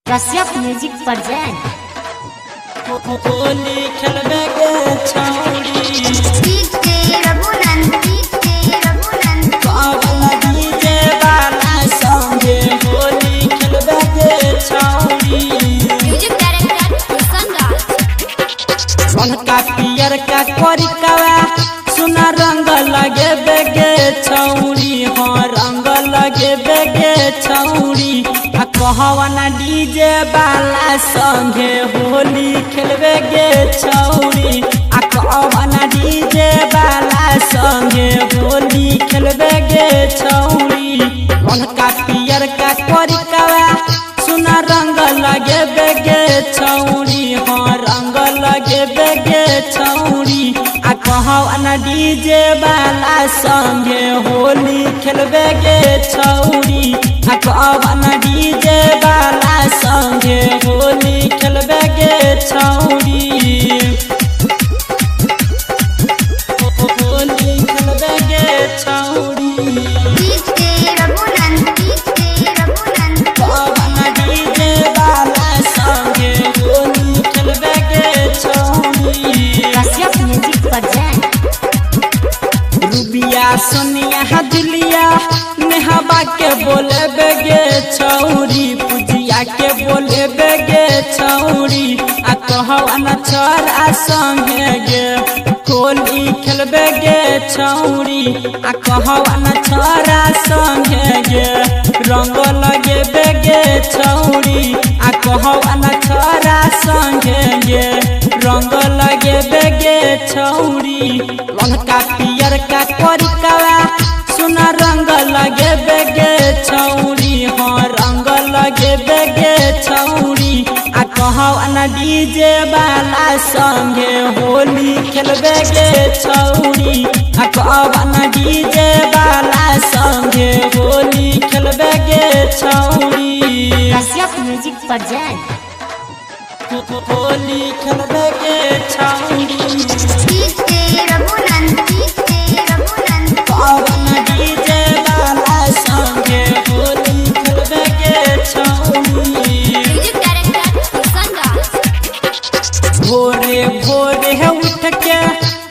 Kashyap music present Holi खेलबे गे छौरी कावला DJ वाला संगे होली खेलबे गे छौरी म्यूजिक डायरेक्टर संगात बनका पियर का कोरिकावा सुना रंग लगे बेगे छौरी हाँ रंग लगे बेगे छौरी कहवाना डीजे वाला संगे होली खेलबे गे छौरी कहवाना डीजे वाला संगे होली खेलबे गे छौरी बनका पियर का कोरिकावा सुना रंग लगे बेगे छौरी हाँ रंग लगे बेगे छौरी कहवाना डीजे वाला संगे होली खेलबे गे छौरी कहवाना डीजे वाला संगे होली खेलबे गे छौरी होली खेलबे गे छौरी कहवाना डीजे वाला संगे होली खेलबे गे छौरी कश्यप म्यूजिक प्रेजेंट रूबिया सोनिया दिलिया नेहबा के बोले बेगे छौरी पूजिया के बोले बेगे छौरी कहवाना छोरा संगे गे होली खेलबे गे छौरी कहवाना छोरा संगे गे रंग लगे बेगे छौरी कहवाना छोरा संगे गे रंग लगे बेगे छौरी ललका पियर का कोरिकावा सुना रंग लगे बेगे छौरी हाँ रंग लगे बेगे छौरी कहवाना डीजे वाला संगे होली खेलबे गे छौरी कहवाना डीजे वाला संगे होली खेलबे गे छौरी कश्यप म्यूजिक प्रेजेंट होली खेलबे गे छौरी कहवाना डीजे वाला संगे होली खेलबे गे छौरी म्यूजिक डायरेक्टर संगात भोरे भोरे उठ के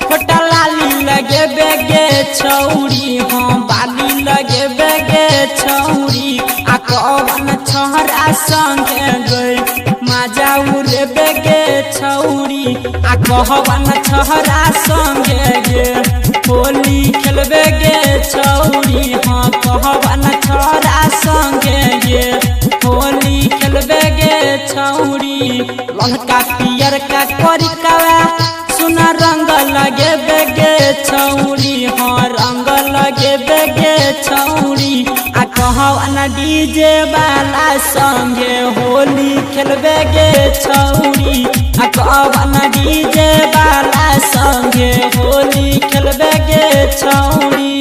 फोटा लाली लगे बेगे छौरी हाँ बाली लगे बेगे छौरी कहवाना छोरा संगे गई मजा उड़े बेगे छौरी कहवाना छोरा संगे गे होली खेलबे गे छौरी हाँ कहवाना छोरा संगे गे होली खेलबे गे छौरी ललका पियर का कोरिकावा सुना रंग लगे बेगे छौरी हाँ रंग लगे बेगे छौरी कहवाना डीजे वाला संगे होली खेलबे गे छौरी कहवाना डीजे वाला संगे होली खेलबे गे छौरी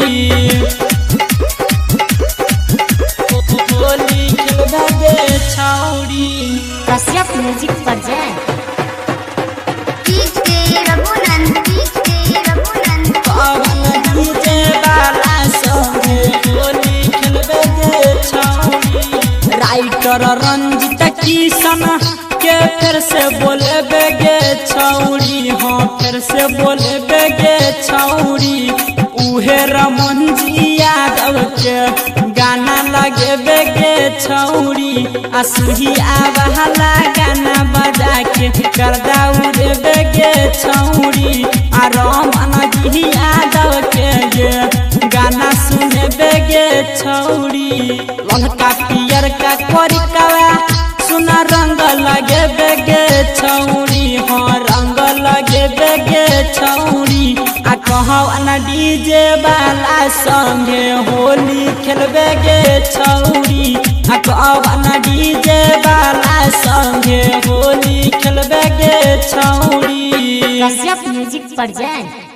होली खेलबे गे छौरी कश्यप म्यूजिक प्रेजेंट कहवाना डीजे वाला संगे होली खेलबे गे छौरी राइटर रंजित किशन के फिर से बोले बेगे छौरी हाँ फिर से बोले बेगे छौरी उहे रमन जी यादव के गाना लगे बेगे छौरी असुही आवाला गाना बजा के गर्दा उड़े बेगे छौरी रमन जी यादव के गे गाना सुने बेगे छौरी ललका पियर का कोरिकावा सुना रंग लगे बेगे छौरी हाँ रंग लगे बेगे छौरी कहवाना डीजे वाला संगे होली खेलबे गे छौरी कहवाना डीजे वाला संगे होली खेलबे गे छौरी कश्यप म्यूजिक प्रेजेंट